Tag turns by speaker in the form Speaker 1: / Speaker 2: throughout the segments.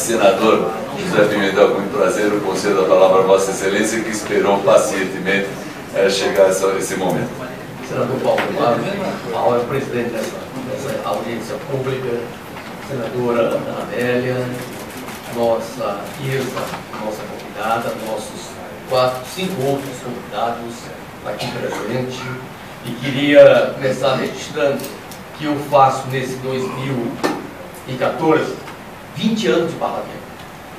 Speaker 1: Senador José Pimentel, com muito prazer, eu concedo a palavra a Vossa Excelência, que esperou pacientemente chegar a esse momento.
Speaker 2: Senador Paulo Mário, presidente dessa audiência pública, senadora Ana Amélia, nossa Isa, nossa convidada, nossos 5 outros convidados aqui presentes, e queria começar registrando que eu faço nesse 2014 20 anos de parlamento.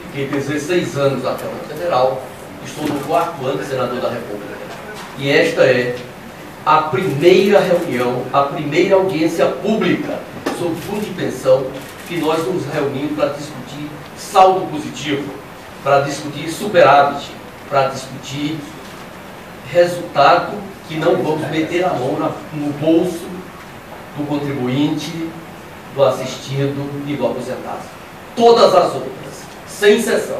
Speaker 2: Fiquei 16 anos na Câmara Federal, estou no 4º ano de senador da República. E esta é a primeira reunião, a primeira audiência pública sobre fundo de pensão que nós nos reunimos para discutir saldo positivo, para discutir superávit, para discutir resultado que não vamos meter a mão no bolso do contribuinte, do assistido e do aposentado. Todas as outras, sem exceção,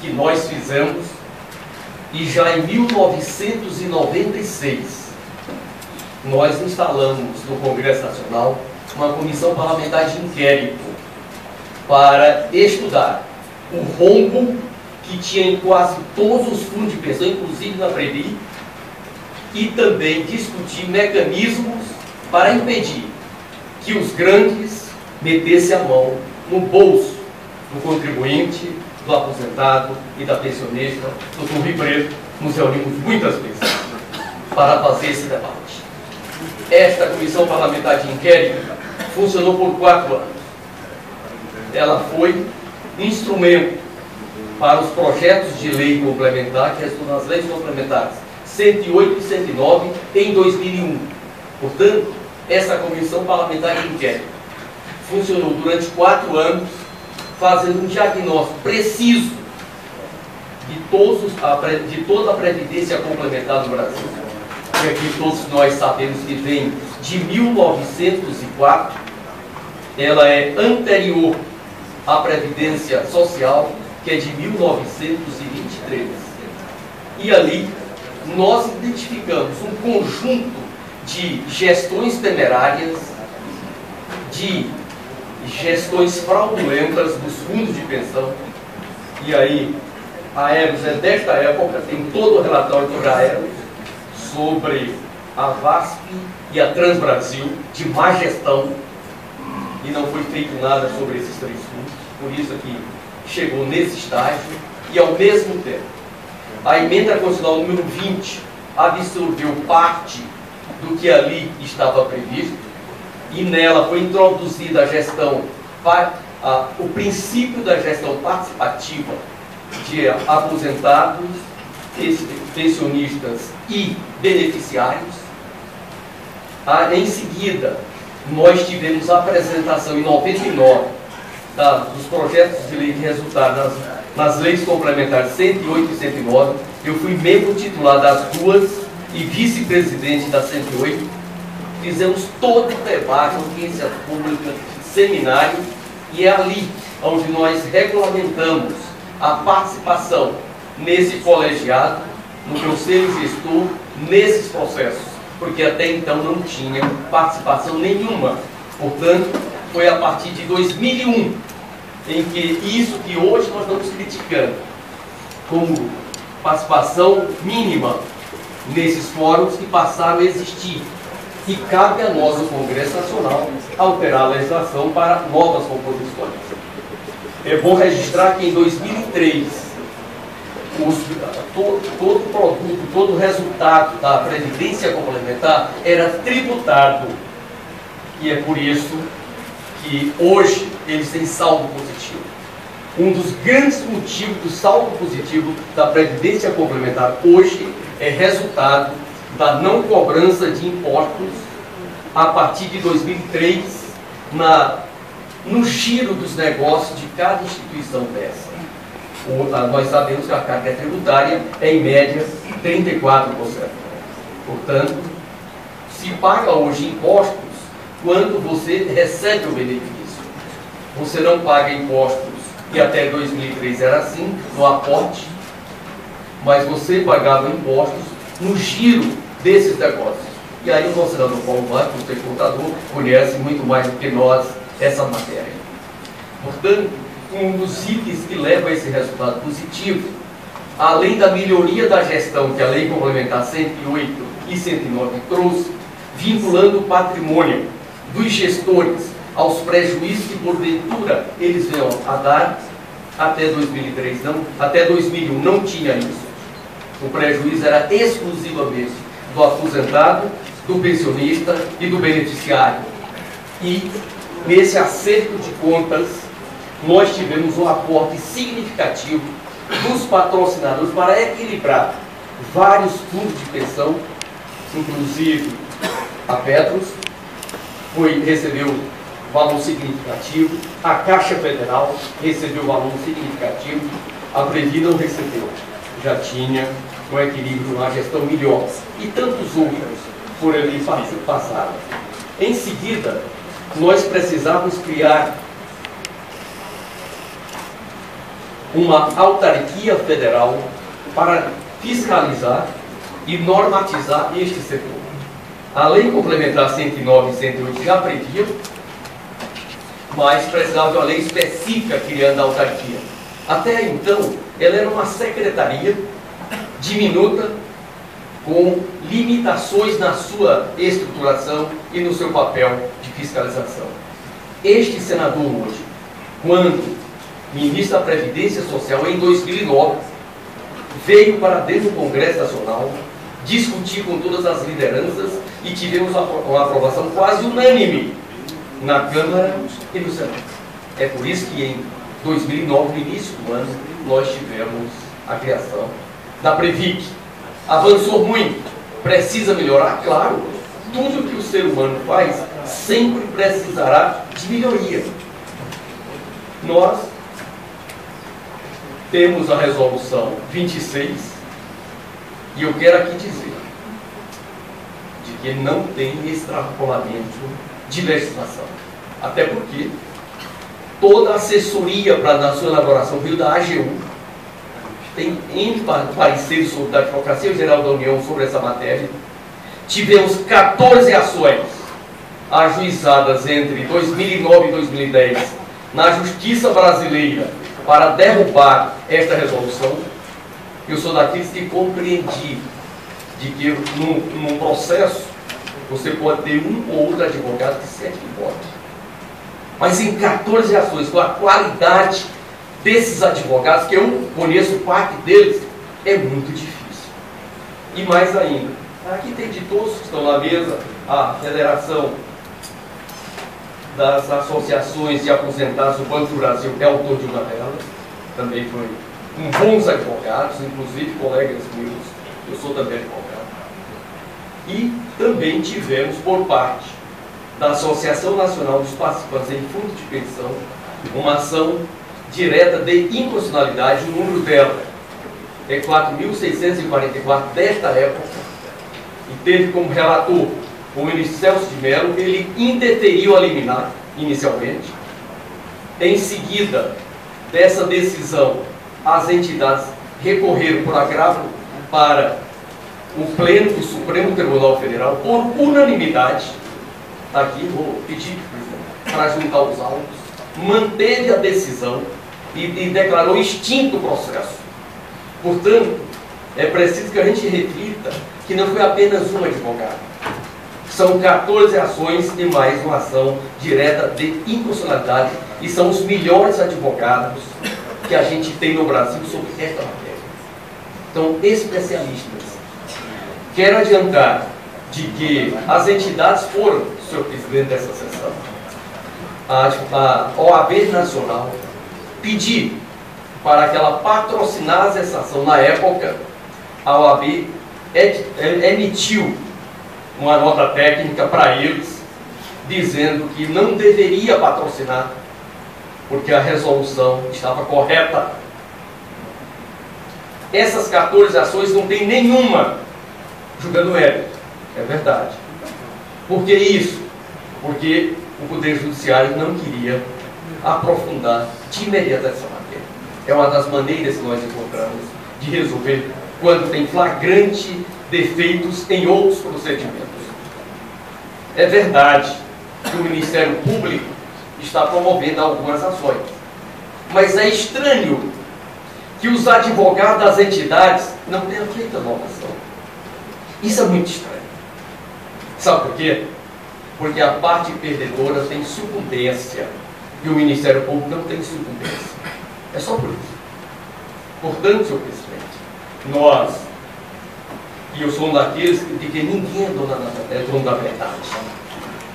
Speaker 2: que nós fizemos, e já em 1996 nós instalamos no Congresso Nacional uma comissão parlamentar de inquérito para estudar o rombo que tinha em quase todos os fundos de pensão, inclusive na Previ, e também discutir mecanismos para impedir que os grandes metessem a mão no bolso do contribuinte, do aposentado e da pensionista. Doutor Rio Preto, nos reunimos muitas vezes para fazer esse debate. Esta comissão parlamentar de inquérito funcionou por 4 anos. Ela foi instrumento para os projetos de lei complementar, que estão nas leis complementares 108 e 109 em 2001. Portanto, essa comissão parlamentar de inquérito funcionou durante 4 anos, fazendo um diagnóstico preciso de toda a previdência complementar no Brasil, que aqui todos nós sabemos que vem de 1904, ela é anterior à Previdência Social, que é de 1923. E ali nós identificamos um conjunto de gestões temerárias, de gestões fraudulentas dos fundos de pensão. E aí a Aeros é desta época, tem todo o relatório sobre a Aeros, sobre a VASP e a Transbrasil, de má gestão, e não foi feito nada sobre esses 3 fundos, por isso que chegou nesse estágio. E ao mesmo tempo, a emenda constitucional número 20 absorveu parte do que ali estava previsto, e nela foi introduzida a gestão, o princípio da gestão participativa de aposentados, pensionistas e beneficiários. Em seguida, nós tivemos a apresentação em 99 dos projetos de lei que resultaram nas leis complementares 108 e 109. Eu fui membro titular das 2 e vice-presidente da 108. Fizemos todo o debate, audiência pública, seminário, e é ali onde nós regulamentamos a participação nesse colegiado, no conselho gestor, nesses processos, porque até então não tinha participação nenhuma. Portanto, foi a partir de 2001 em que isso que hoje nós estamos criticando como participação mínima nesses fóruns, que passaram a existir. E cabe a nós, o Congresso Nacional, alterar a legislação para novas composições. É bom registrar que em 2003, todo produto, todo resultado da Previdência Complementar era tributado. E é por isso que hoje eles têm saldo positivo. Um dos grandes motivos do saldo positivo da Previdência Complementar hoje é resultado da não cobrança de impostos a partir de 2003 no giro dos negócios de cada instituição dessa. Nós sabemos que a carga tributária é em média 34%. Portanto, se paga hoje impostos quando você recebe o benefício. Você não paga impostos, e até 2003 era assim, no aporte, mas você pagava impostos no giro desses negócios. E aí o nosso senador Paulo Mário, por ser contador, conhece muito mais do que nós essa matéria. Portanto, um dos itens que leva a esse resultado positivo, além da melhoria da gestão que a Lei Complementar 108 e 109 trouxe, vinculando o patrimônio dos gestores aos prejuízos que, porventura, eles venham a dar. Até 2003, até 2001 não tinha isso. O prejuízo era exclusivamente do aposentado, do pensionista e do beneficiário. E, nesse acerto de contas, nós tivemos um aporte significativo dos patrocinadores para equilibrar vários fundos de pensão, inclusive a Petros recebeu valor significativo, a Caixa Federal recebeu valor significativo, a Previ não recebeu, já tinha um equilíbrio, uma gestão melhor, e tantos outros por ali passaram. Em seguida, nós precisávamos criar uma autarquia federal para fiscalizar e normatizar este setor. A Lei Complementar 109 e 108 já previa, mas precisava de uma lei específica criando a autarquia. Até então, ela era uma secretaria diminuta, com limitações na sua estruturação e no seu papel de fiscalização. Este senador hoje, quando ministro da Previdência Social em 2009, veio para dentro do Congresso Nacional, discutir com todas as lideranças e tivemos uma aprovação quase unânime na Câmara e no Senado. É por isso que em 2009, no início do ano, nós tivemos a criação da Previc. Avançou muito, precisa melhorar, claro. Tudo que o ser humano faz sempre precisará de melhoria. Nós temos a resolução 26 e eu quero aqui dizer de que não tem extrapolamento de legislação. Até porque toda a assessoria para a sua elaboração veio da AGU. Tem N pareceres sobre a Advocacia Geral da União sobre essa matéria. Tivemos 14 ações ajuizadas entre 2009 e 2010 na Justiça Brasileira para derrubar esta resolução. Eu sou daqueles que compreendi de que num processo você pode ter um ou outro advogado que se equivoque. Mas em 14 ações, com a qualidade desses advogados, que eu conheço parte deles, é muito difícil. E mais ainda, aqui tem de todos que estão na mesa, a Federação das Associações de Aposentados do Banco do Brasil é autor de uma delas, também foi bons advogados, inclusive colegas meus, eu sou também advogado. E também tivemos por parte da Associação Nacional dos Participantes em Fundo de Pensão uma ação direta de inconstitucionalidade. O número dela é 4.644 desta época e teve como relator o ministro Celso de Mello. Ele indeferiu a liminar inicialmente. Em seguida dessa decisão, as entidades recorreram por agravo para o Pleno do Supremo Tribunal Federal por unanimidade. Aqui vou pedir para juntar os autos, manteve a decisão e declarou extinto o processo. Portanto, é preciso que a gente reflita que não foi apenas um advogado. São 14 ações e mais uma ação direta de inconstitucionalidade, e são os melhores advogados que a gente tem no Brasil sobre esta matéria. Então, especialistas. Quero adiantar de que as entidades foram, senhor presidente, dessa sessão, a OAB Nacional pedir para que ela patrocinasse essa ação. Na época, a OAB emitiu uma nota técnica para eles, dizendo que não deveria patrocinar, porque a resolução estava correta. Essas 14 ações não tem nenhuma julgando ela, é verdade. Por que isso? Porque o Poder Judiciário não queria aprofundar de imediato essa matéria. É uma das maneiras que nós encontramos de resolver quando tem flagrante defeitos em outros procedimentos. É verdade que o Ministério Público está promovendo algumas ações, Mas é estranho que os advogados das entidades não tenham feito a novação. Isso é muito estranho. Sabe por quê? Porque a parte perdedora tem sucumbência e o Ministério Público não tem sucumbência. É só por isso. Portanto, senhor presidente, nós, e eu sou um daqueles de que ninguém é dono da verdade.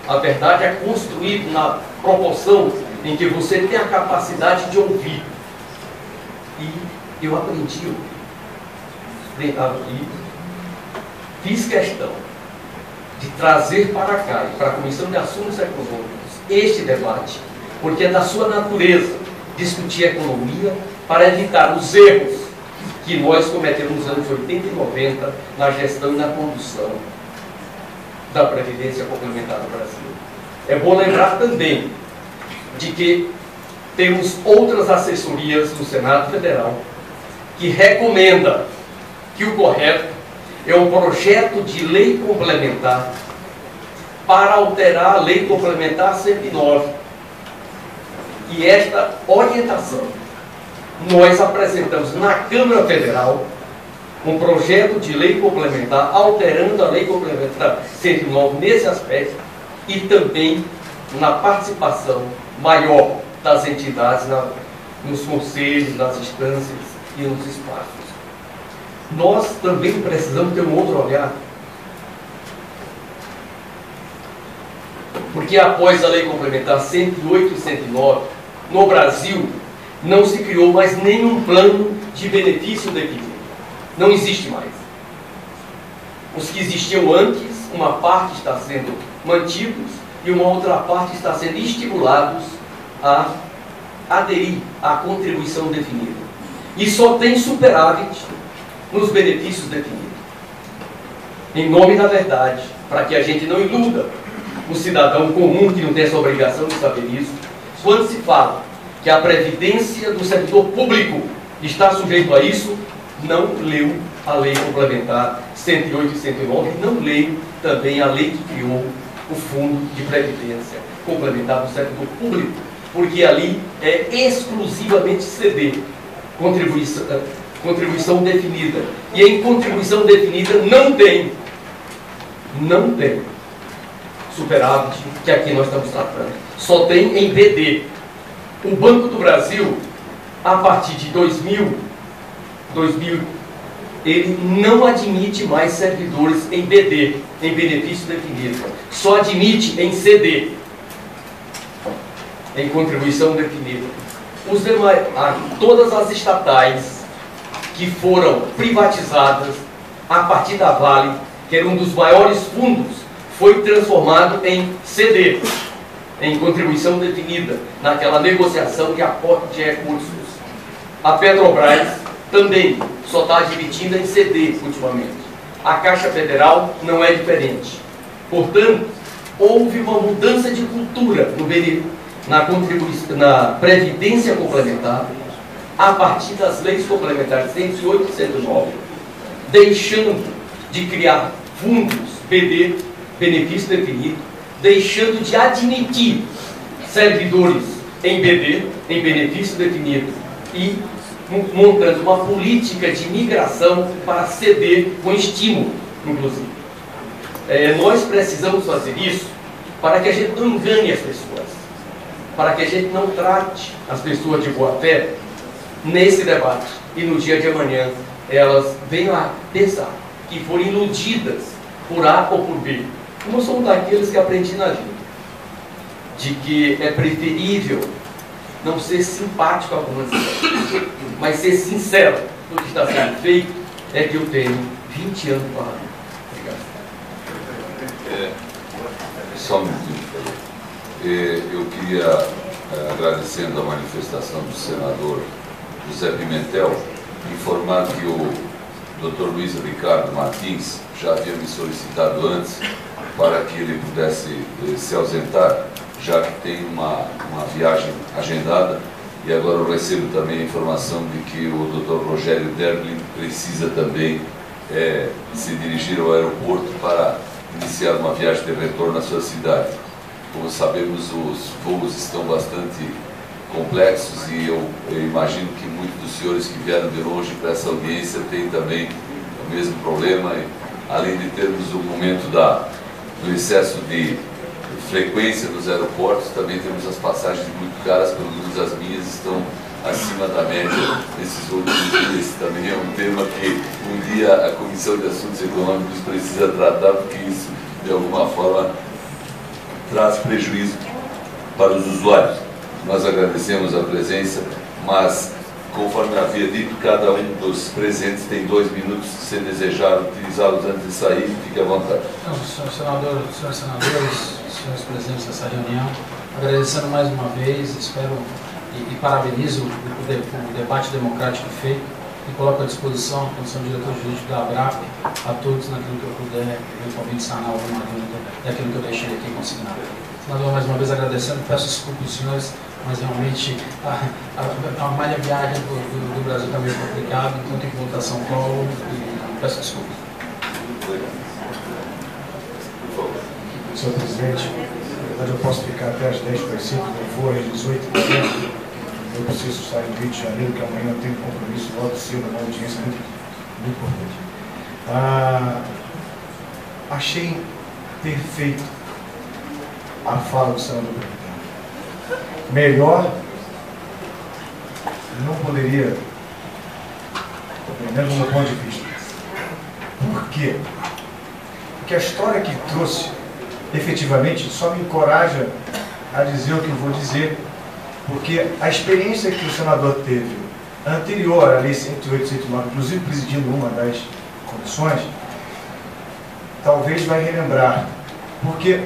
Speaker 2: A verdade é construída na proporção em que você tem a capacidade de ouvir. E eu aprendi e fiz questão de trazer para cá e para a Comissão de Assuntos Econômicos este debate, porque é da sua natureza discutir economia para evitar os erros que nós cometemos nos anos 80 e 90 na gestão e na condução da Previdência Complementar no Brasil. É bom lembrar também de que temos outras assessorias do Senado Federal que recomenda que o correto é um projeto de lei complementar para alterar a Lei Complementar 109. E esta orientação nós apresentamos na Câmara Federal um projeto de lei complementar alterando a Lei Complementar 109 nesse aspecto e também na participação maior das entidades nos conselhos, nas instâncias e nos espaços. Nós também precisamos ter um outro olhar. Porque após a Lei Complementar 108 e 109, no Brasil, não se criou mais nenhum plano de benefício definido. Não existe mais. Os que existiam antes, uma parte está sendo mantidos e uma outra parte está sendo estimulados a aderir à contribuição definida. E só tem superávit nos benefícios definidos. Em nome da verdade, para que a gente não iluda o cidadão comum que não tem essa obrigação de saber isso, quando se fala que a previdência do servidor público está sujeito a isso, não leu a Lei Complementar 108 e 109, não leu também a lei que criou o Fundo de Previdência Complementar do Servidor Público, porque ali é exclusivamente CD, contribuição definida. E em contribuição definida não tem superávit, que aqui nós estamos tratando. Só tem em BD. O Banco do Brasil, a partir de 2000, ele não admite mais servidores em BD, em benefício definido. Só admite em CD, em contribuição definida. Os demais, todas as estatais que foram privatizadas a partir da Vale, que era um dos maiores fundos, foi transformado em CD, em contribuição definida, naquela negociação de aporte de recursos. A Petrobras também só está admitindo em CD ultimamente. A Caixa Federal não é diferente. Portanto, houve uma mudança de cultura na Previdência Complementar a partir das leis complementares 108 e 109, deixando de criar fundos BD, benefício definido, deixando de admitir servidores em BD, em benefício definido, e montando uma política de migração para CD com estímulo, inclusive. Nós precisamos fazer isso para que a gente não engane as pessoas, para que a gente não trate as pessoas de boa fé nesse debate e no dia de amanhã elas venham a pensar que foram iludidas por A ou por B. Como somos daqueles que aprendi na vida, de que é preferível não ser simpático a algumas ideias, mas ser sincero no que está sendo feito, é que eu tenho 20 anos para lá. Obrigado.
Speaker 1: Só um minutinho. Eu queria, agradecendo a manifestação do senador José Pimentel, informar que o Dr. Luiz Ricardo Martins já havia me solicitado antes para que ele pudesse se ausentar, já que tem uma viagem agendada, e agora eu recebo também a informação de que o Dr. Rogério Derblin precisa também se dirigir ao aeroporto para iniciar uma viagem de retorno à sua cidade. Como sabemos, os voos estão bastante complexos e eu imagino que muitos dos senhores que vieram de longe para essa audiência têm também o mesmo problema, além de termos o momento do excesso de frequência dos aeroportos, também temos as passagens muito caras, pelo menos as minhas estão acima da média nesses últimos dias. Também é um tema que um dia a Comissão de Assuntos Econômicos precisa tratar, porque isso de alguma forma traz prejuízo para os usuários. Nós agradecemos a presença, mas conforme havia dito, cada um dos presentes tem 2 minutos. Se desejar utilizá-los antes de sair, fique à vontade.
Speaker 3: Então, senhores senadores, senhores presentes dessa reunião, agradecendo mais uma vez, espero e parabenizo o debate democrático feito e coloco à disposição a condição de diretor jurídico da ABRAP a todos naquilo que eu puder, eventualmente sanar alguma dúvida daquilo que eu deixei aqui consignado. Senador, mais uma vez agradecendo, peço desculpas aos senhores, mas realmente a malha viagem do Brasil está meio complicado, então tem que voltar a São Paulo e peço desculpas.
Speaker 4: Senhor Presidente, na verdade eu posso ficar até às 10 para as 5, eu vou às 18h. Eu preciso estar em Rio de Janeiro, que amanhã eu tenho um compromisso logo cedo, uma audiência muito importante. Achei perfeito a fala do senador presidente. Melhor não poderia, pelo menos do meu ponto de vista. Por quê? Porque a história que trouxe, efetivamente, só me encoraja a dizer o que eu vou dizer, porque a experiência que o senador teve anterior à Lei 108, 109, inclusive presidindo uma das comissões, talvez vai relembrar, porque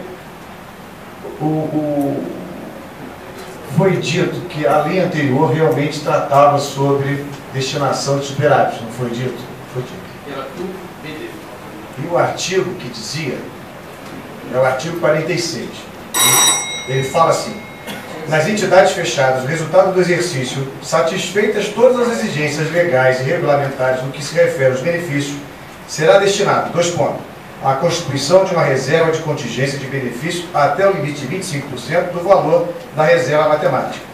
Speaker 4: foi dito que a lei anterior realmente tratava sobre destinação de superávit, não foi dito? Foi dito. E o artigo que dizia, é o artigo 46, ele fala assim: nas entidades fechadas, o resultado do exercício, satisfeitas todas as exigências legais e regulamentares no que se refere aos benefícios, será destinado, 2 pontos, à constituição de uma reserva de contingência de benefício até o limite de 25% do valor da reserva matemática.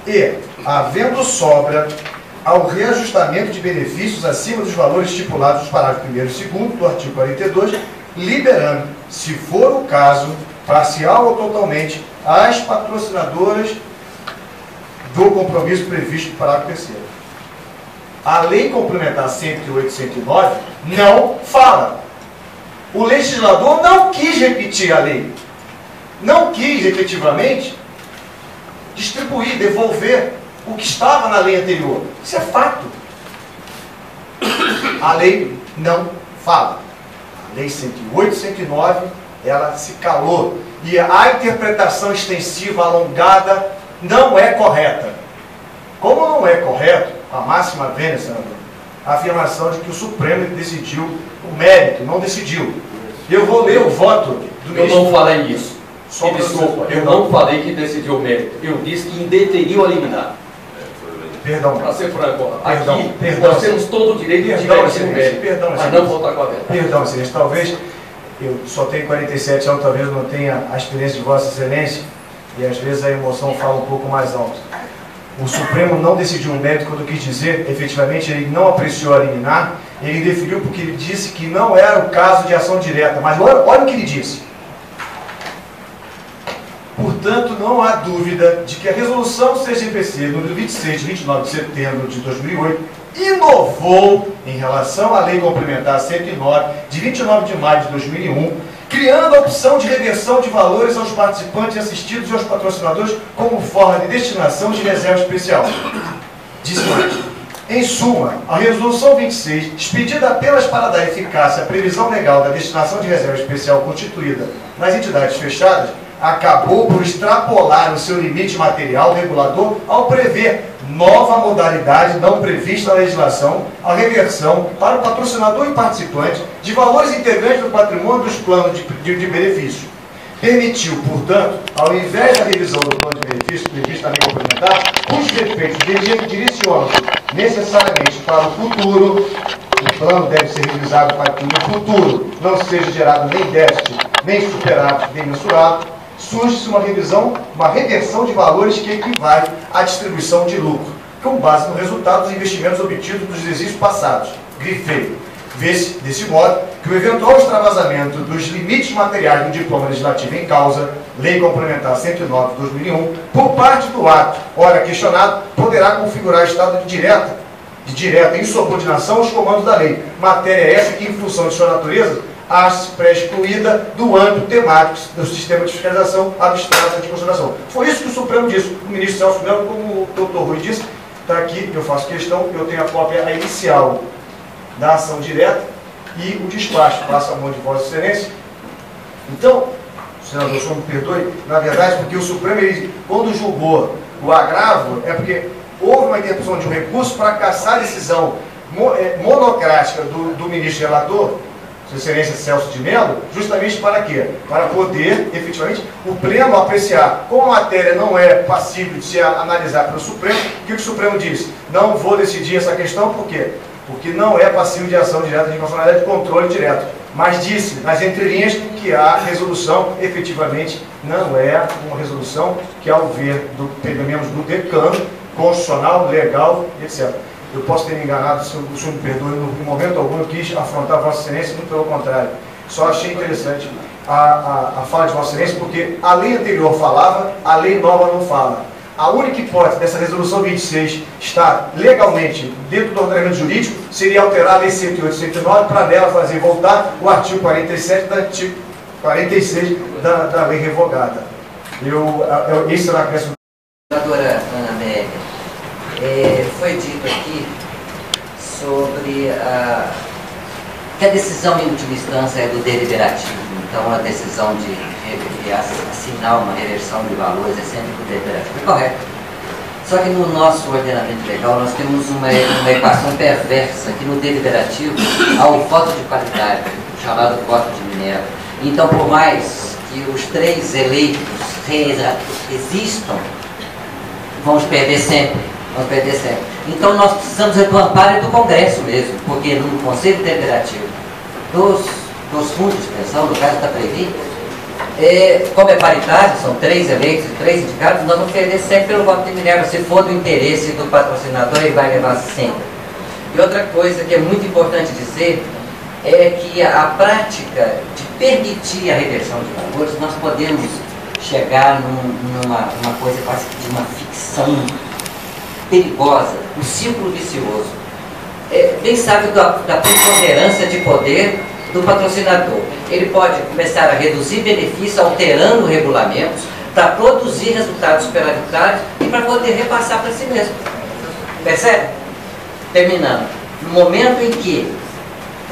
Speaker 4: E, havendo sobra, ao reajustamento de benefícios acima dos valores estipulados nos parágrafos 1º e 2º do artigo 42, liberando, se for o caso, parcial ou totalmente, as patrocinadoras do compromisso previsto no parágrafo 3º. A Lei Complementar 108 109 não fala. O legislador não quis repetir a lei. Não quis, efetivamente, distribuir, devolver o que estava na lei anterior. Isso é fato. A lei não fala. A Lei 108 109, ela se calou. E a interpretação extensiva, alongada, não é correta. Como não é correto, a máxima vênia, senador, a afirmação de que o Supremo decidiu o mérito, não decidiu. Eu vou ler o voto do ministro.
Speaker 2: Eu não falei isso. Desculpa, eu não falei que decidiu o mérito. Eu disse que indeferiu a liminar.
Speaker 4: Perdão.
Speaker 2: Para ser franco, aqui
Speaker 4: perdão,
Speaker 2: nós temos todo o direito de divertir o mérito, mas não voltar com a verdade.
Speaker 4: Perdão, excelência, talvez eu só tenho 47 anos, talvez eu não tenha a experiência de Vossa Excelência, e às vezes a emoção fala um pouco mais alto. O Supremo não decidiu um mérito quando quis dizer, efetivamente, ele não apreciou a liminar, ele deferiu porque ele disse que não era o caso de ação direta, mas olha o que ele disse. Portanto, não há dúvida de que a resolução CGPC, número 26, 29 de setembro de 2008, inovou em relação à Lei Complementar 109, de 29 de maio de 2001, criando a opção de reversão de valores aos participantes assistidos e aos patrocinadores como forma de destinação de reserva especial. Diz mais: em suma, a Resolução 26, expedida apenas para dar eficácia à previsão legal da destinação de reserva especial constituída nas entidades fechadas, acabou por extrapolar o seu limite material regulador ao prever nova modalidade não prevista na legislação, a reversão para o patrocinador e participante de valores integrantes do patrimônio dos planos de benefício. Permitiu, portanto, ao invés da revisão do plano de benefício previsto na lei complementar, cujos efeitos direcionam-se necessariamente para o futuro, o plano deve ser revisado para que no futuro não seja gerado nem déficit, nem superávit, nem mensurado, surge-se uma reversão de valores que equivale à distribuição de lucro, com base no resultado dos investimentos obtidos dos exercícios passados. Grifei. Vê-se, desse modo, que o eventual extravasamento dos limites materiais do diploma legislativo em causa, Lei Complementar 109 de 2001, por parte do ato, ora questionado, poderá configurar estado de direta insubordinação aos comandos da lei, matéria essa que, em função de sua natureza, acha-se pré-excluída do âmbito temático do sistema de fiscalização abstrata de consideração. Foi isso que o Supremo disse. O ministro Celso Mello, como o doutor Rui disse, está aqui, eu faço questão, eu tenho a cópia inicial da ação direta e o despacho passa a mão de Vossa Excelência. Então, senador, o senhor me perdoe, na verdade, porque o Supremo, ele, quando julgou o agravo, é porque houve uma interposição de um recurso para cassar a decisão monocrática do ministro relator, Sua Excelência Celso de Mello, justamente para quê? Para poder, efetivamente, o Pleno apreciar. Como a matéria não é passível de se analisar pelo Supremo, o que o Supremo disse? Não vou decidir essa questão, por quê? Porque não é passível de ação direta de constitucionalidade de controle direto. Mas disse, nas entrelinhas, que a resolução, efetivamente, não é uma resolução que, ao ver, pelo menos do decano, constitucional, legal, etc. Eu posso ter me enganado, se o senhor me perdoe, no momento algum eu quis afrontar Vossa Excelência, muito pelo contrário. Só achei interessante a fala de Vossa Excelência, porque a lei anterior falava, a lei nova não fala. A única hipótese dessa resolução 26 estar legalmente dentro do ordenamento jurídico seria alterar a lei 108 e 109 para dela fazer voltar o artigo 47 do artigo 46 da lei revogada. Esse era a questão.
Speaker 5: Senadora Ana Amélia, foi dito aqui sobre que a decisão em última instância é do deliberativo. Então, a decisão de assinar uma reversão de valores é sempre do deliberativo. É correto. Só que no nosso ordenamento legal nós temos uma equação perversa, que no deliberativo há o voto de qualidade, chamado voto de Minerva. Então, por mais que os três eleitos existam, vamos perder sempre. Então, nós precisamos do amparo do Congresso mesmo, porque no Conselho Deliberativo dos fundos de pensão, no caso está previsto, como é paritário, são 3 eleitos e 3 indicados, nós vamos perder sempre pelo voto de Minerva. Se for do interesse do patrocinador, ele vai levar sempre. E outra coisa que é muito importante dizer é que a prática de permitir a reversão de valores, nós podemos chegar numa coisa quase de uma ficção perigosa, um círculo vicioso. Bem sabe da preponderância de poder do patrocinador. Ele pode começar a reduzir benefícios alterando regulamentos para produzir resultados superavitários e para poder repassar para si mesmo. Percebe? Terminando. No momento em que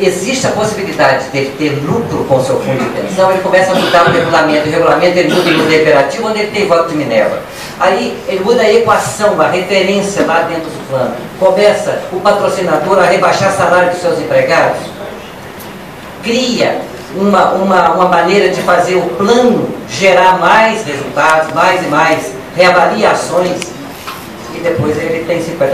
Speaker 5: existe a possibilidade de ter lucro com o seu fundo de pensão, ele começa a mudar o regulamento. O regulamento ele muda no deliberativo, onde ele tem voto de Minerva. Aí ele muda a equação, a referência lá dentro do plano. Começa o patrocinador a rebaixar o salário dos seus empregados. Cria uma maneira de fazer o plano gerar mais resultados, mais e mais, reavalia ações, e depois ele tem 50%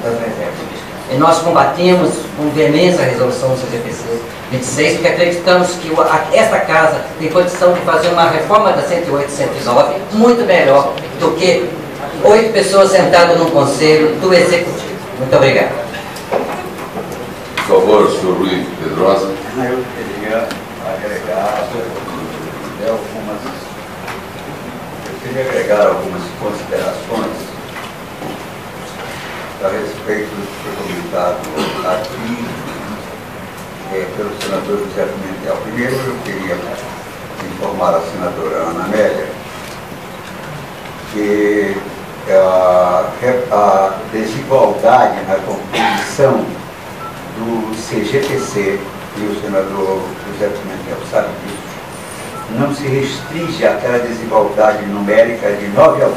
Speaker 5: das reservas. E nós combatimos com veemência a resolução do CGPC 26, porque acreditamos que esta casa tem condição de fazer uma reforma da 108 e 109 muito melhor do que 8 pessoas sentadas no conselho do Executivo. Muito obrigado.
Speaker 1: Por favor, senhor Rui Pedrosa.
Speaker 6: Eu queria agregar algumas considerações a respeito do que foi comentado aqui pelo senador José Pimentel. Primeiro, eu queria informar a senadora Ana Amélia que a desigualdade na composição do CGPC, e o senador José Pimentel sabe disso, não se restringe àquela desigualdade numérica de 9 a 1.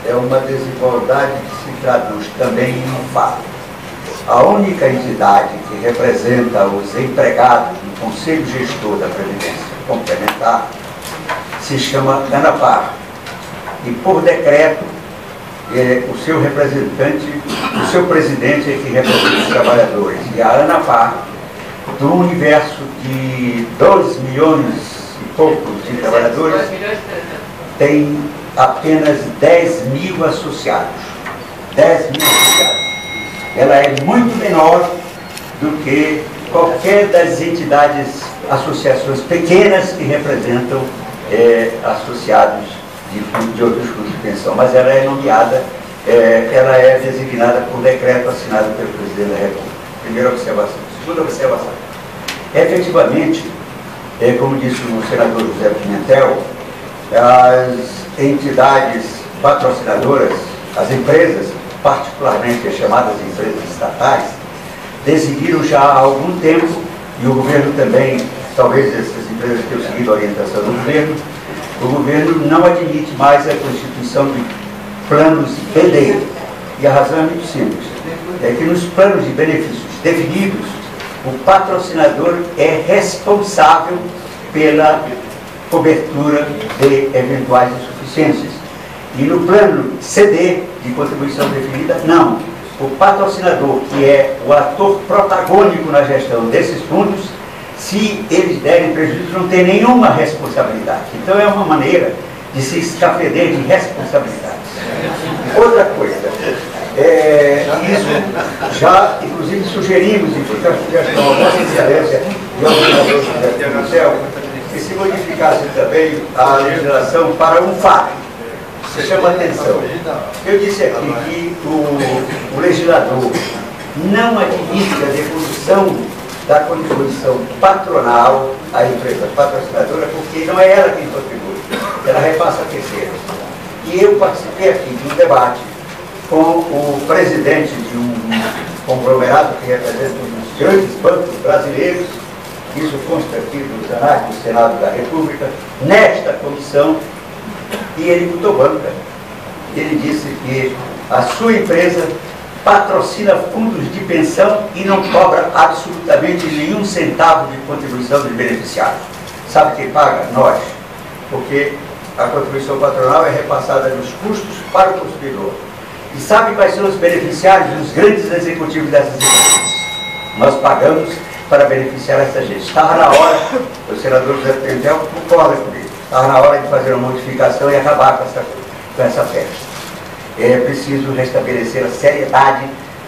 Speaker 6: É uma desigualdade que se traduz também em um fato. A única entidade que representa os empregados no Conselho Gestor da Previdência Complementar se chama ANAPAR. E por decreto, o seu representante, o seu presidente é que representa os trabalhadores. E a ANAPAR, do universo de 2 milhões e poucos de trabalhadores, tem apenas 10 mil associados. 10 mil associados. Ela é muito menor do que qualquer das entidades, associações pequenas que representam associados de outros fundos de pensão, mas ela é nomeada, ela é designada por decreto assinado pelo Presidente da República. Primeira observação. Segunda observação. Efetivamente, como disse o senador José Pimentel, as entidades patrocinadoras, as empresas, particularmente as chamadas empresas estatais, decidiram já há algum tempo, e o governo também, talvez essas empresas tenham seguido a orientação do governo, o governo não admite mais a constituição de planos BD. E a razão é muito simples. É que nos planos de benefícios definidos, o patrocinador é responsável pela cobertura de eventuais insuficiências. E no plano CD, de contribuição definida, não. O patrocinador, que é o ator protagônico na gestão desses fundos, se eles derem prejuízo, não tem nenhuma responsabilidade. Então é uma maneira de se escafeder de responsabilidades. Outra coisa, isso já, inclusive, sugerimos, e fica a sugestão à Vossa Excelência e ao senador José Pimentel, que se modificasse também a legislação para um fato. Você chama a atenção. Eu disse aqui que o legislador não admite a devolução da contribuição patronal à empresa patrocinadora, porque não é ela quem contribui, ela repassa a terceiros. E eu participei aqui de um debate com o presidente de um conglomerado que representa um dos grandes bancos brasileiros, isso consta aqui do Senado da República, nesta comissão, e ele botou banca. Ele disse que a sua empresa patrocina fundos de pensão e não cobra absolutamente nenhum centavo de contribuição dos beneficiários. Sabe quem paga? Nós. Porque a contribuição patronal é repassada nos custos para o consumidor. E sabe quais são os beneficiários, os grandes executivos dessas empresas? Nós pagamos para beneficiar essa gente. Estava na hora, o senador José Pimentel concorda comigo, estava na hora de fazer uma modificação e acabar com essa festa. É preciso restabelecer a seriedade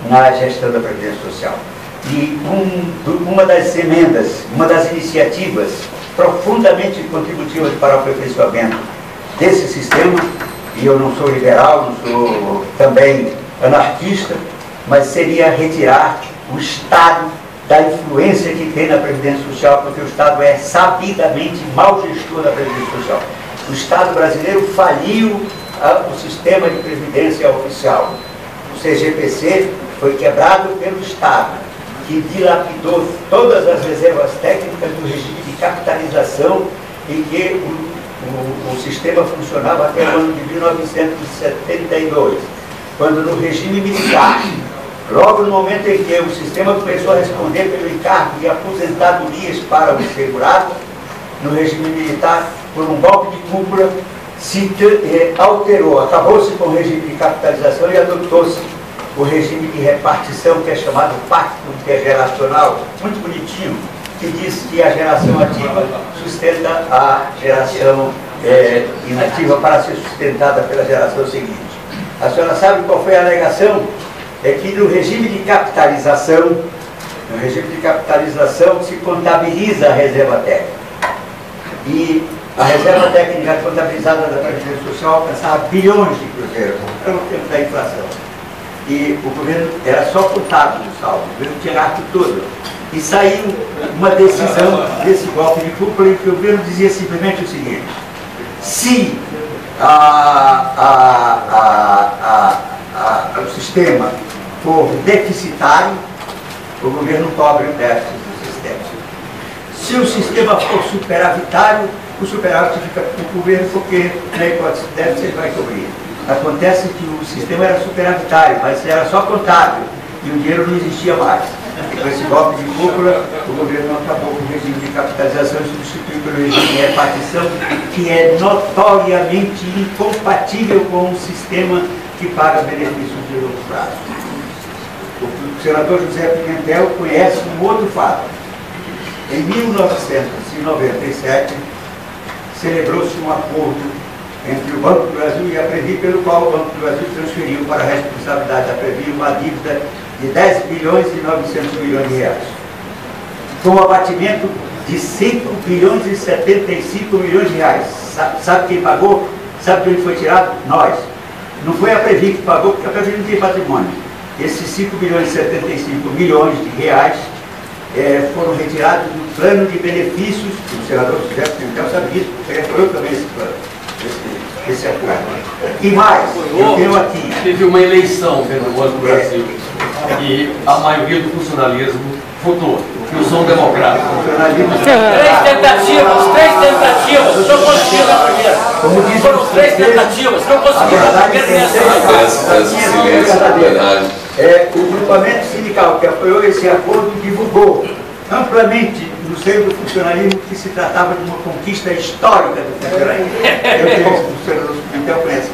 Speaker 6: na gestão da Previdência Social. E uma das emendas, uma das iniciativas profundamente contributivas para o aperfeiçoamento desse sistema, e eu não sou liberal, não sou também anarquista, mas seria retirar o Estado da influência que tem na Previdência Social, porque o Estado é sabidamente mau gestor da Previdência Social. O Estado brasileiro faliu o sistema de previdência oficial. O CGPC foi quebrado pelo Estado, que dilapidou todas as reservas técnicas do regime de capitalização e que o sistema funcionava até o ano de 1972, quando no regime militar, logo no momento em que o sistema começou a responder pelo encargo de aposentadorias para os segurados, no regime militar, por um golpe de cúpula, se alterou, acabou-se com o regime de capitalização e adotou-se o regime de repartição, que é chamado pacto intergeracional, muito bonitinho, que diz que a geração ativa sustenta a geração inativa para ser sustentada pela geração seguinte. A senhora sabe qual foi a alegação? É que no regime de capitalização se contabiliza a reserva técnica. E a reserva técnica contabilizada da Previdência Social alcançava bilhões de cruzeiros, no tempo da inflação. E o governo era só contado no saldo, o governo tinha gasto todo. E saiu uma decisão desse golpe de cúpula em que o governo dizia simplesmente o seguinte: se o sistema for deficitário, o governo cobre o déficit do sistema. Se o sistema for superavitário, o superávit fica com o governo, porque na hipótese de déficit ele vai cobrir. Acontece que o sistema era superavitário, mas era só contábil e o dinheiro não existia mais. E com esse golpe de cúpula, o governo acabou com o regime de capitalização e substituiu pelo regime de repartição, que é notoriamente incompatível com um sistema que paga benefícios de longo prazo. O senador José Pimentel conhece um outro fato. Em 1997, celebrou-se um acordo entre o Banco do Brasil e a Previ, pelo qual o Banco do Brasil transferiu para a responsabilidade da Previ uma dívida de 10 bilhões e 900 milhões de reais. Com o abatimento de 5 bilhões e 75 milhões de reais. Sabe quem pagou? Sabe de onde foi tirado? Nós. Não foi a Previ que pagou, porque a Previ não tem patrimônio. Esses 5 bilhões e 75 milhões de reais foram retirados do plano de benefícios, o senador José Pimentel sabe disso, porque ele apoiou também esse plano, esse acordo. E mais, eu tenho aqui...
Speaker 2: Teve uma eleição dentro do Banco do Brasil e a maioria do funcionalismo votou. Eu sou um democrata. Três tentativas, não conseguiu na primeira. Foram 3 tentativas, não conseguiu na primeira nem a segunda.
Speaker 6: O grupamento sindical que apoiou esse acordo divulgou amplamente no seio do funcionalismo que se tratava de uma conquista histórica do funcionalismo. Eu tenho o senador Pimentel conhece.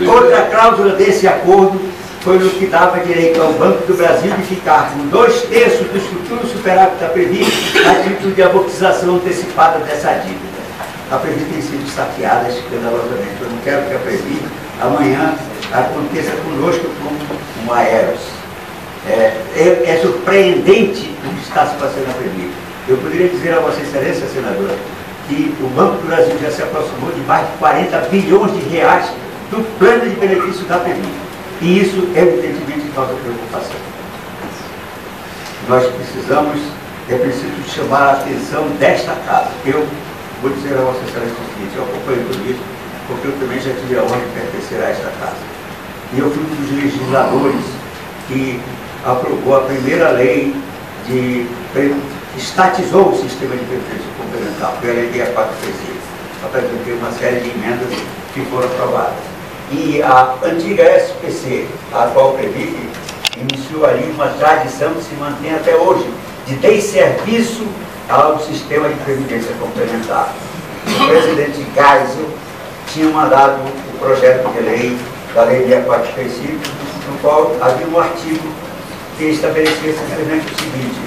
Speaker 6: Outra cláusula desse acordo foi o que dava direito ao Banco do Brasil de ficar com 2/3 dos futuros superávites da Previ a título de amortização antecipada dessa dívida. A Previ tem sido saqueada escandalosamente. Eu não quero que a Previ amanhã aconteça conosco como um Aeros. É surpreendente o que está se passando na Previ. Eu poderia dizer a Vossa Excelência, senadora, que o Banco do Brasil já se aproximou de mais de 40 bilhões de reais do plano de benefício da Previ. E isso, evidentemente, causa preocupação. Nós precisamos, é preciso chamar a atenção desta casa. Eu vou dizer a Vossa Excelência o seguinte: eu acompanho tudo isso, porque eu também já tive a honra de pertencer a esta casa. E eu fui um dos legisladores que aprovou a primeira lei que estatizou o sistema de previdência complementar, foi a lei 6436. Apresentei uma série de emendas que foram aprovadas. E a antiga SPC, a atual Previ, iniciou ali uma tradição que se mantém até hoje, de desserviço ao sistema de previdência complementar. O presidente Geisel tinha mandado o projeto de lei da Lei 6435, no qual havia um artigo que estabelecia simplesmente o seguinte: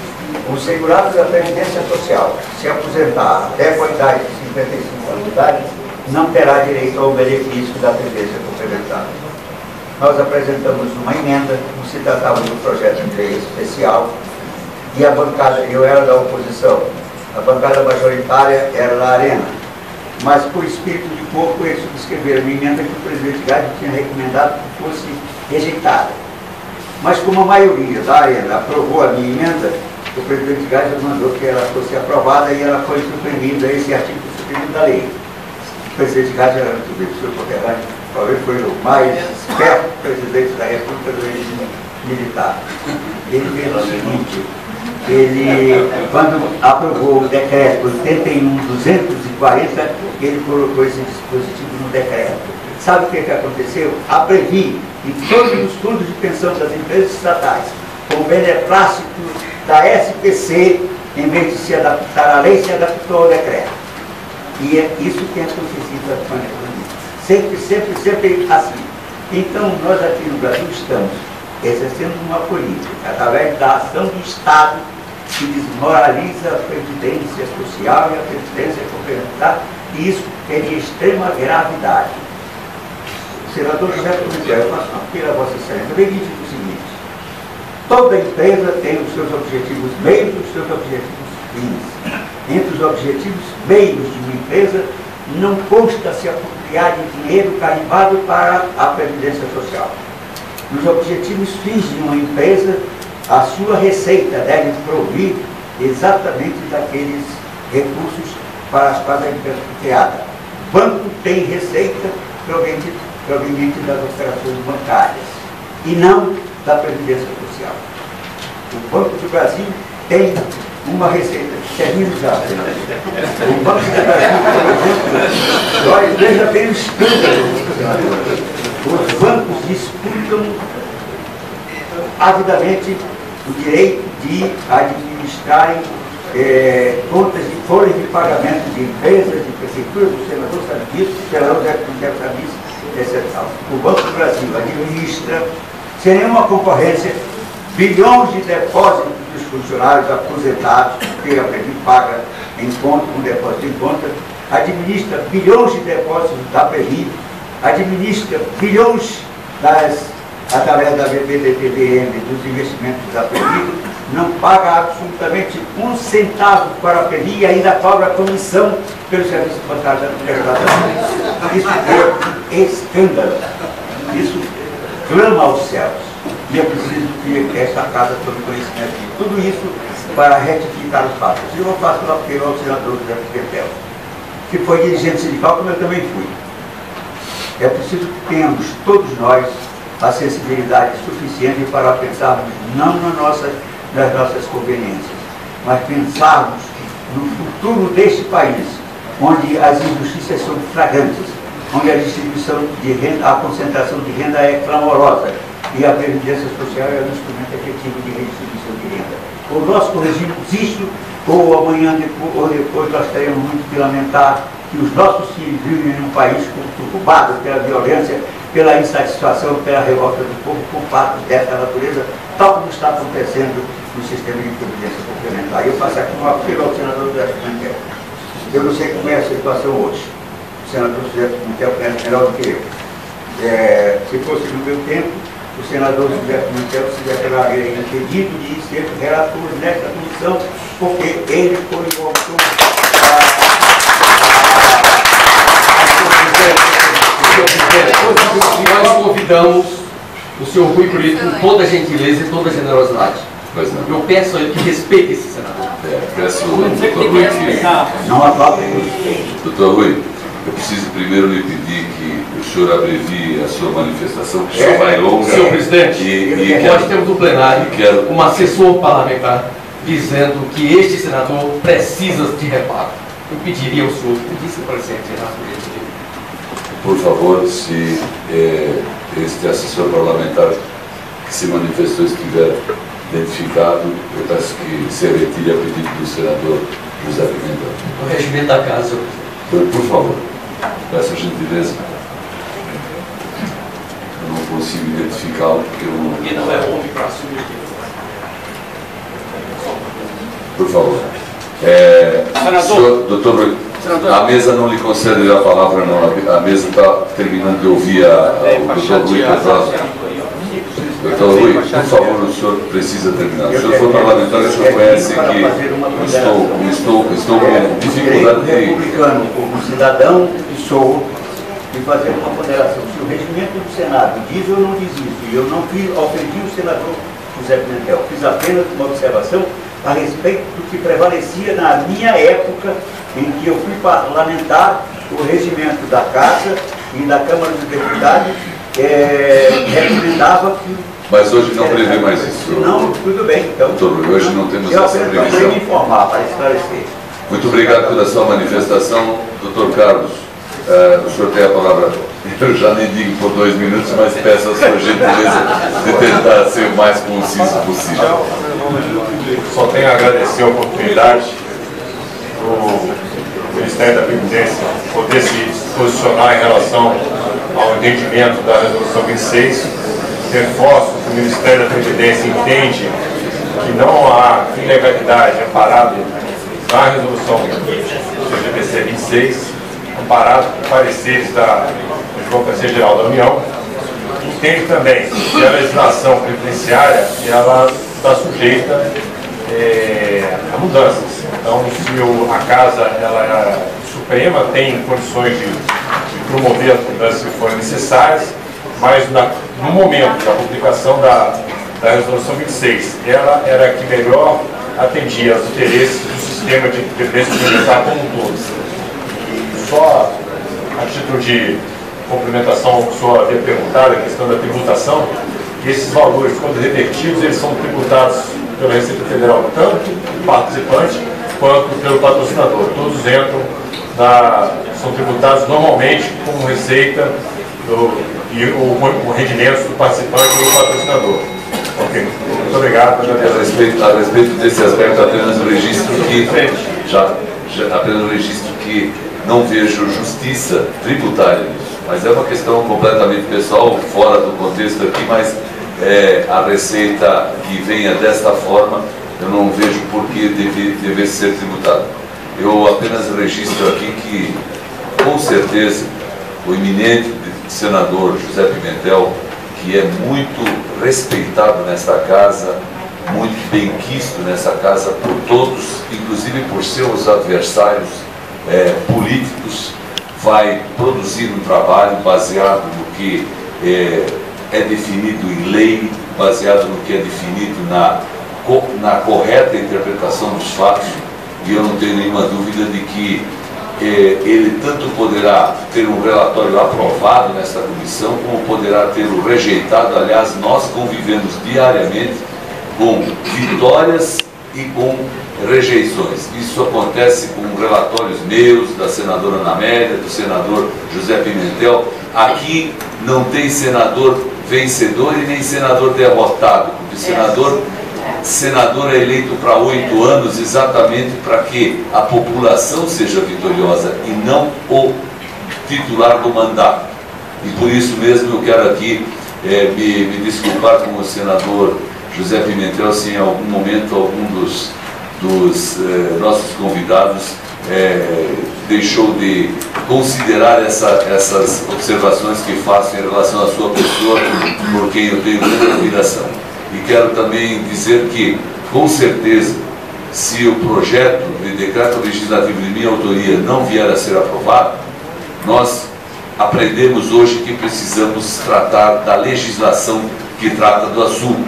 Speaker 6: o segurado da Previdência Social, se aposentar até com a idade de 55 anos de idade, não terá direito ao benefício da previdência complementar. Nós apresentamos uma emenda, não se tratava de um projeto de lei especial, e a bancada, eu era da oposição, a bancada majoritária era da Arena, mas por espírito de corpo eles subscreveram uma emenda que o presidente Gade tinha recomendado que fosse rejeitada. Mas como a maioria da Arena aprovou a minha emenda, o presidente Gade mandou que ela fosse aprovada e ela foi suprimida, esse artigo suprimido da lei. O presidente Gade era muito bem, o senhor conterrâneo, talvez foi o mais esperto presidente da República do regime militar. Ele fez o seguinte: ele, quando aprovou o decreto 81.240, ele colocou esse dispositivo no decreto. Sabe o que aconteceu? A Previ e todos os fundos de pensão das empresas estatais, com o beneplácito da SPC, em vez de se adaptar à lei, se adaptou ao decreto. E é isso que tem acontecido na economia. Sempre assim. Então, nós aqui no Brasil estamos exercendo uma política, através da ação do Estado, que desmoraliza a previdência social e a previdência complementar, e isso é de extrema gravidade. O senador José Pimentel, eu faço uma apelo a Vossa Excelência, eu digo o seguinte: toda empresa tem os seus objetivos meios e os seus objetivos fins. Entre os objetivos meios de uma empresa, não consta se apropriar de dinheiro carimbado para a previdência social. Nos objetivos fins de uma empresa, a sua receita deve provir exatamente daqueles recursos para as quais a empresa foi criada. O banco tem receita proveniente das operações bancárias e não da previdência social. O Banco do Brasil tem uma receita, termino já. O Banco do Brasil, por exemplo, olha, veja bem o escândalo. Os bancos disputam avidamente o direito de administrarem contas de folhas de pagamento de empresas, de prefeituras, o senador sabe disso, o senador José sabe disso, etc. O Banco do Brasil administra, sem nenhuma concorrência, bilhões de depósitos dos funcionários aposentados, porque a Previ paga em conta, um depósito em conta, administra bilhões de depósitos da PRI, administra bilhões através da BBDTBM, dos investimentos da PRI, não paga absolutamente um centavo para a PRI e ainda cobra comissão pelo serviço bancário da Federação. Isso é escândalo. Isso clama aos céus. E eu preciso que esta casa tome conhecimento de tudo isso para retificar os fatos. E eu faço um apelo ao senador José Pimentel, que foi dirigente sindical, como eu também fui. É preciso que tenhamos, todos nós, a sensibilidade suficiente para pensarmos não nas nossas conveniências, mas pensarmos no futuro deste país, onde as injustiças são flagrantes, onde a distribuição de renda, a concentração de renda é clamorosa e a previdência social é um instrumento efetivo de redistribuição de renda. Ou nós corrigimos isso, ou amanhã ou depois nós teremos muito que lamentar que os nossos filhos vivem em um país conturbado pela violência, pela insatisfação, pela revolta do povo por fatos dessa natureza, tal como está acontecendo no sistema de previdência complementar. Eu faço aqui um apelo ao senador José Pimentel. Eu não sei como é a situação hoje. O senador José Pimentel conhece melhor do que eu. Se fosse no meu tempo, o senador José Pimentel se declararia impedido de ser relator nesta comissão, porque ele foi o autor
Speaker 2: Nós convidamos o senhor Rui Brito com toda a gentileza e toda a generosidade. Eu peço a ele que respeite esse senador.
Speaker 1: Peço ao doutor Rui que...
Speaker 6: Não aplaude.
Speaker 1: Doutor Rui, eu preciso primeiro lhe pedir que o senhor abrevie a sua manifestação, que o senhor vai longa.
Speaker 2: Senhor presidente, nós temos no plenário um assessor parlamentar dizendo que este senador precisa de reparo. Eu pediria ao senhor que disse presente na política.
Speaker 1: Por favor, se este assessor parlamentar que se manifestou estiver identificado, eu peço que se retire a pedido do senador José Pimentel.
Speaker 2: O regimento da casa.
Speaker 1: Por favor, peço a gentileza. Eu não consigo identificá-lo porque eu não...
Speaker 2: Porque não é homem para assumir.
Speaker 1: Por favor. Doutor Rui, a mesa não lhe concede a palavra, não. A mesa está terminando de ouvir o doutor Rui Pedrosa. Doutor Rui, por favor, o senhor precisa terminar. O senhor foi parlamentar, o senhor conhece que eu estou com dificuldade de...
Speaker 6: republicano, como cidadão e sou, de fazer uma ponderação. Se o regimento do Senado diz ou não diz isso, e eu não ofendi o senador José Pimentel, fiz apenas uma observação a respeito do que prevalecia na minha época, em que eu fui parlamentar, o regimento da Casa e da Câmara dos Deputados recomendava que...
Speaker 1: Mas hoje não prevê mais isso.
Speaker 6: Não, tudo bem. Então,
Speaker 1: doutor, hoje não temos essa previsão.
Speaker 6: Eu me informar, para esclarecer.
Speaker 1: Muito obrigado pela sua manifestação. Doutor Carlos, o senhor tem a palavra. Eu já nem digo por 2 minutos, mas peço a sua gentileza de tentar ser o mais conciso possível.
Speaker 7: Só tenho a agradecer a oportunidade do Ministério da Previdência poder se posicionar em relação ao entendimento da Resolução 26. Reforço que o Ministério da Previdência entende que não há ilegalidade amparada na Resolução CGPC 26, amparado por pareceres da Advocacia Geral da União. Entende também que a legislação previdenciária ela está sujeita a mudanças. Então, se a Casa Suprema tem condições de promover as mudanças que forem necessárias, mas no momento da publicação da Resolução 26, ela era a que melhor atendia aos interesses do sistema de previdência complementar como um todo. E só a título de complementação ao que o senhor havia perguntado, a questão da tributação, que esses valores, quando revertidos, eles são tributados pela Receita Federal, tanto o participante quanto pelo patrocinador. Todos entram são tributados normalmente como receita e o rendimento do participante e do patrocinador. Ok. Muito obrigado.
Speaker 1: A respeito desse aspecto, apenas o registro que não vejo justiça tributária nisso, mas é uma questão completamente pessoal, fora do contexto aqui, mas a receita que venha desta forma, eu não vejo por que deve ser tributada. eu apenas registro aqui que, com certeza, o eminente senador José Pimentel, que é muito respeitado nesta casa, muito benquisto nessa casa por todos, inclusive por seus adversários políticos, vai produzir um trabalho baseado no que é definido em lei, baseado no que é definido na correta interpretação dos fatos, e eu não tenho nenhuma dúvida de que ele tanto poderá ter um relatório aprovado nesta comissão, como poderá ter-o rejeitado. Aliás, nós convivemos diariamente com vitórias e com rejeições. Isso acontece com relatórios meus, da senadora Ana Amélia, do senador José Pimentel. Aqui não tem senador vencedor e nem senador derrotado, porque senador é eleito para 8 anos exatamente para que a população seja vitoriosa e não o titular do mandato. E por isso mesmo eu quero aqui me desculpar com o senador José Pimentel se em algum momento algum dos nossos convidados deixou de considerar essas observações que faço em relação à sua pessoa, por quem eu tenho grande admiração. E quero também dizer que, com certeza, se o projeto de decreto legislativo de minha autoria não vier a ser aprovado, nós aprendemos hoje que precisamos tratar da legislação que trata do assunto,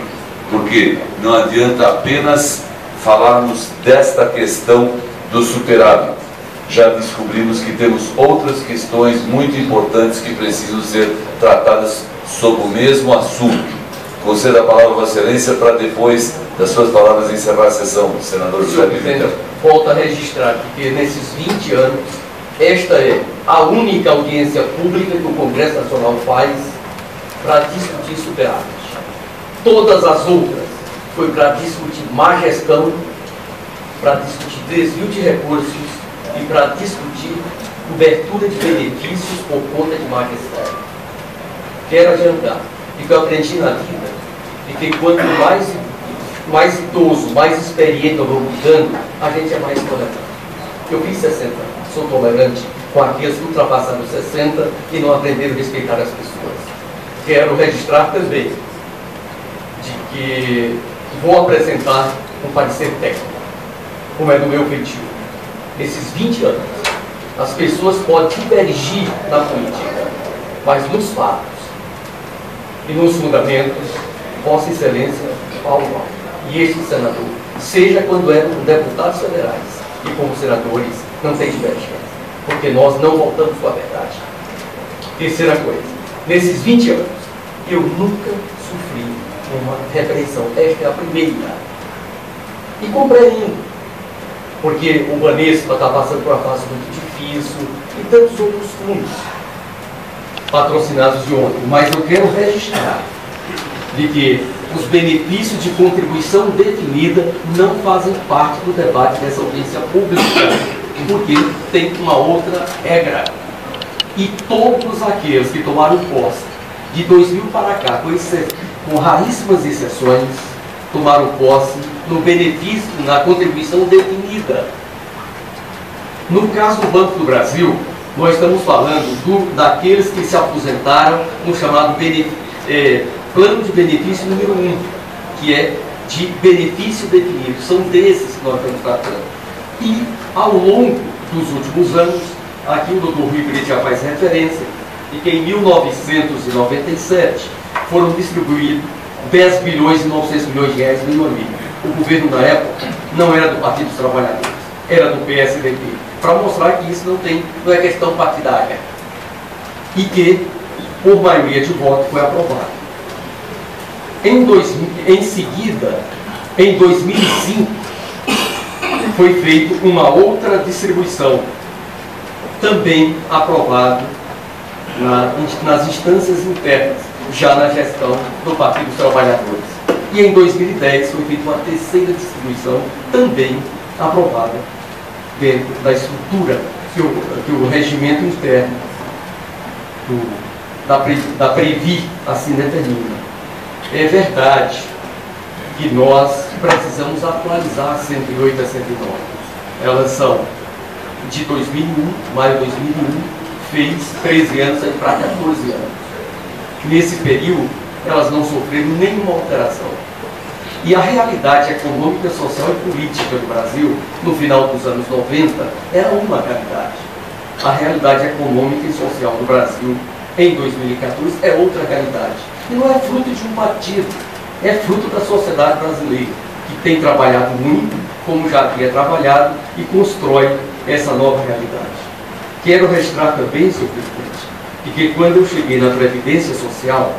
Speaker 1: porque não adianta apenas falarmos desta questão do superávit. Já descobrimos que temos outras questões muito importantes que precisam ser tratadas sobre o mesmo assunto. Concedo a palavra a Vossa Excelência para depois das suas palavras encerrar a sessão, senador José Pimentel.
Speaker 2: Volto a registrar que nesses 20 anos, esta é a única audiência pública que o Congresso Nacional faz para discutir superávit. Todas as outras foi para discutir má gestão, para discutir desvio de recursos e para discutir cobertura de benefícios por conta de má gestão. Quero adiantar, e que eu aprendi na vida, é que quanto mais idoso, mais experiente eu vou mudando, a gente é mais tolerante. Eu fiz 60 anos, sou tolerante com aqueles que ultrapassaram 60 e não aprenderam a respeitar as pessoas. Quero registrar também de que vou apresentar um parecer técnico, como é do meu feitio. Nesses 20 anos, as pessoas podem divergir na política, mas nos fatos e nos fundamentos, Vossa Excelência, Paulo, e este senador, seja quando eram deputados federais e como senadores, não tem divergência, porque nós não voltamos com a verdade. Terceira coisa, nesses 20 anos, eu nunca sofri uma repreensão. Esta é a primeira. E compreendo, porque o Banespa está passando por uma fase muito difícil e tantos outros fundos patrocinados de ontem. Mas eu quero registrar de que os benefícios de contribuição definida não fazem parte do debate dessa audiência pública, porque tem uma outra regra. E todos aqueles que tomaram posse de 2000 para cá, com raríssimas exceções, tomaram posse no benefício, na contribuição definida. No caso do Banco do Brasil, nós estamos falando daqueles que se aposentaram no chamado plano de benefício número 1, que é de benefício definido. São desses que nós estamos tratando. E, ao longo dos últimos anos, aqui o doutor Rui Brito já faz referência, de que em 1997 foram distribuídos 10 bilhões e 900 milhões de reais no ano mínimo. O governo na época não era do Partido dos Trabalhadores, era do PSDB, para mostrar que isso não é questão partidária. E que, por maioria de voto, foi aprovado. Em seguida, em 2005, foi feita uma outra distribuição, também aprovado nas instâncias internas, já na gestão do Partido dos Trabalhadores. E em 2010 foi feita uma terceira distribuição, também aprovada, dentro da estrutura que o regimento interno da Previ assim determina. É verdade que nós precisamos atualizar 108 a 109. Elas são de 2001, maio de 2001, fez 13 anos aí para 14 anos. Nesse período, elas não sofreram nenhuma alteração. E a realidade econômica, social e política do Brasil, no final dos anos 90, era uma realidade. A realidade econômica e social do Brasil, em 2014, é outra realidade. E não é fruto de um partido, é fruto da sociedade brasileira, que tem trabalhado muito, como já havia trabalhado, e constrói essa nova realidade. Quero registrar também, senhor presidente, que quando eu cheguei na Previdência Social,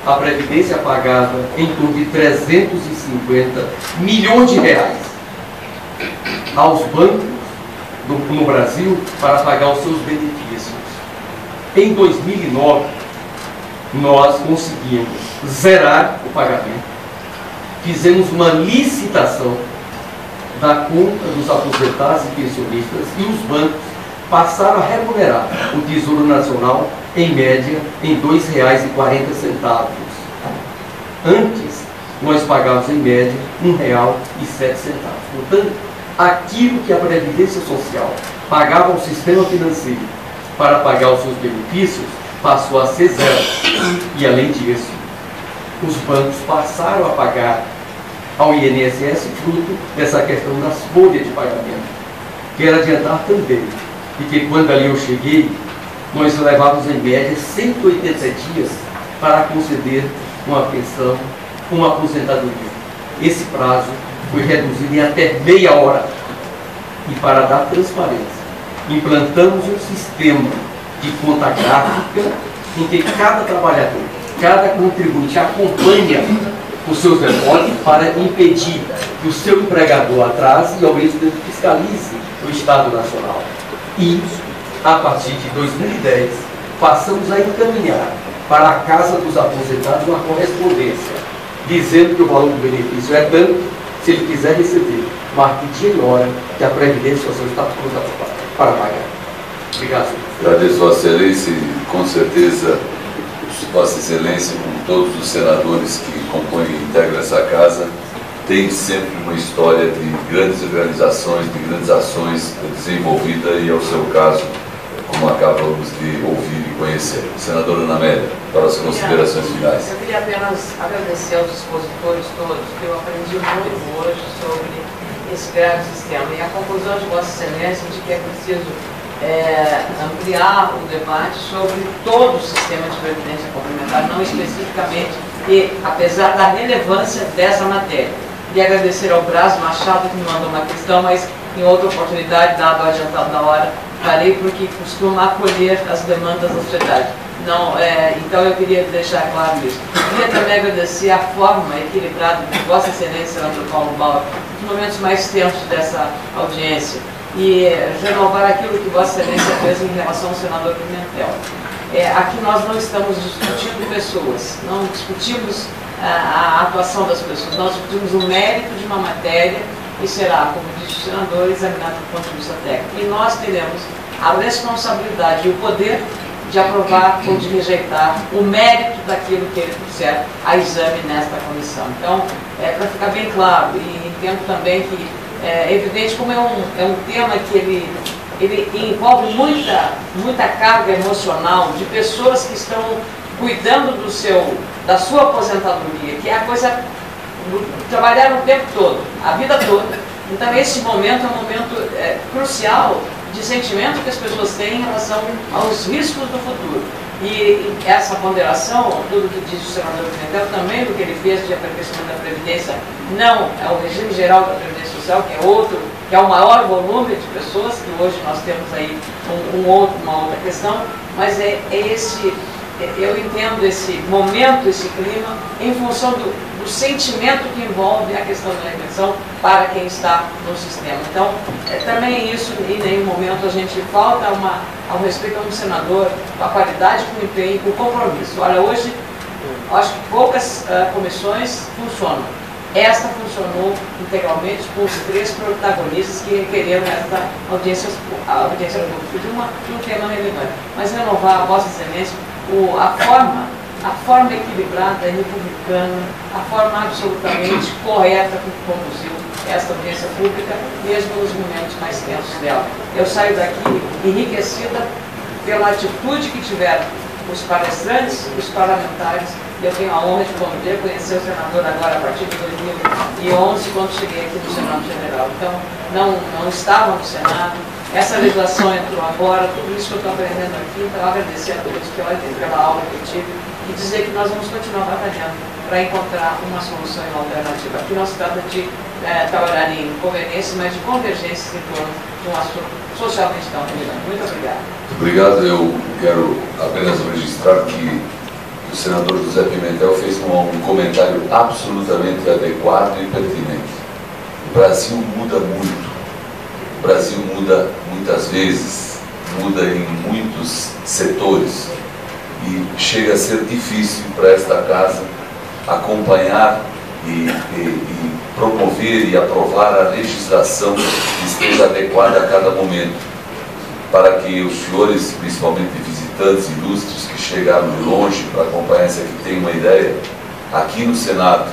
Speaker 2: a Previdência pagava em torno de 350 milhões de reais aos bancos no Brasil para pagar os seus benefícios. Em 2009, nós conseguimos zerar o pagamento, fizemos uma licitação da conta dos aposentados e pensionistas e os bancos passaram a remunerar o Tesouro Nacional, em média, em R$ 2,40. Antes, nós pagávamos, em média, R$ 1,07. Portanto, aquilo que a Previdência Social pagava ao sistema financeiro para pagar os seus benefícios, passou a ser zero. E, além disso, os bancos passaram a pagar ao INSS fruto dessa questão das folhas de pagamento. Quero adiantar também que quando ali eu cheguei, nós levávamos em média 180 dias para conceder uma pensão, uma aposentadoria. Esse prazo foi reduzido em até meia hora. E para dar transparência, implantamos um sistema de conta gráfica em que cada trabalhador, cada contribuinte acompanha os seus depósitos para impedir que o seu empregador atrase e ao mesmo tempo fiscalize o Estado Nacional. E, a partir de 2010, passamos a encaminhar para a Casa dos Aposentados uma correspondência, dizendo que o valor do benefício é tanto, se ele quiser receber, marque dia e hora que a Previdência Social está pronta para pagar. Obrigado, senhor.
Speaker 1: Agradeço, Vossa Excelência, e com certeza, Vossa Excelência, como todos os senadores que compõem e integram essa casa, tem sempre uma história de grandes organizações, de grandes ações desenvolvidas e, ao seu caso, como acabamos de ouvir e conhecer. Senadora Ana Amélia, para as considerações finais.
Speaker 8: Eu queria apenas agradecer aos expositores todos, que eu aprendi muito hoje sobre esse grave sistema. E a conclusão de Vossa Excelência de que é preciso ampliar o debate sobre todo o sistema de previdência complementar, não especificamente, e apesar da relevância dessa matéria. E agradecer ao Braz Machado, que me mandou uma questão, mas em outra oportunidade, dado o adiantado da hora, farei, porque costuma acolher as demandas da sociedade. Não, então eu queria deixar claro isso. Queria também agradecer a forma equilibrada de Vossa Excelência, senador Paulo Bauer, nos momentos mais tensos dessa audiência, e renovar aquilo que Vossa Excelência fez em relação ao senador Pimentel. Aqui nós não estamos discutindo pessoas, não discutimos a atuação das pessoas, nós discutimos o mérito de uma matéria e será, como disse o senador, examinado do ponto de vista técnico. E nós teremos a responsabilidade e o poder de aprovar ou de rejeitar o mérito daquilo que ele trouxer a exame nesta comissão. Então, para ficar bem claro, e entendo também que é evidente como é um tema que ele envolve muita carga emocional de pessoas que estão cuidando da sua aposentadoria, que é a coisa trabalhar o tempo todo, a vida toda. Então esse momento é um momento crucial de sentimento que as pessoas têm em relação aos riscos do futuro. E essa ponderação, tudo que diz o senador Pimentel, também do que ele fez de aperfeiçoamento da Previdência, não é o regime geral da Previdência Social, que é o maior volume de pessoas, que hoje nós temos aí uma outra questão, mas eu entendo esse momento, esse clima, em função do sentimento que envolve a questão da eleição para quem está no sistema. Então, também isso, em nenhum momento a gente falta ao respeito a um senador, com a qualidade, com o empenho, com o compromisso. Olha, hoje, acho que poucas comissões funcionam. Esta funcionou integralmente com os 3 protagonistas que requereram esta audiência pública de um tema relevante. Mas renovar a Vossa Excelência a forma equilibrada, republicana, a forma absolutamente correta com que conduziu esta audiência pública, mesmo nos momentos mais tensos dela. Eu saio daqui enriquecida pela atitude que tiveram os palestrantes, os parlamentares. Eu tenho a honra de poder conhecer o senador agora a partir de 2011, quando cheguei aqui no Senado Federal. Então, não estava no Senado, essa legislação entrou agora, tudo isso que eu estou aprendendo aqui. Então, agradecer a todos pela aula que eu tive e dizer que nós vamos continuar batalhando para encontrar uma solução e uma alternativa. Aqui não se trata de trabalhar em conveniência, mas de convergência em torno de um assunto socialmente tão relevante. Muito obrigado.
Speaker 1: Muito obrigado. Eu quero apenas registrar que o senador José Pimentel fez um comentário absolutamente adequado e pertinente. O Brasil muda muito. O Brasil muda muitas vezes, muda em muitos setores. E chega a ser difícil para esta casa acompanhar e promover e aprovar a legislação que esteja adequada a cada momento, para que os senhores, principalmente visitantes ilustres que chegaram de longe para acompanhar isso aqui, tenham uma ideia. Aqui no Senado,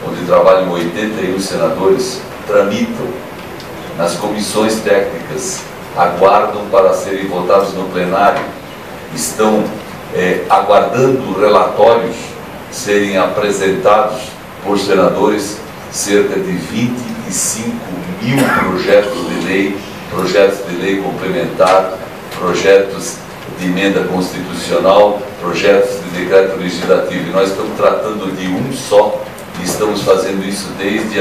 Speaker 1: onde trabalham 81 senadores, tramitam nas comissões técnicas, aguardam para serem votados no plenário, estão aguardando relatórios serem apresentados por senadores, cerca de 25 mil projetos de lei complementar, projetos de emenda constitucional, projetos de decreto legislativo. E nós estamos tratando de um só e estamos fazendo isso desde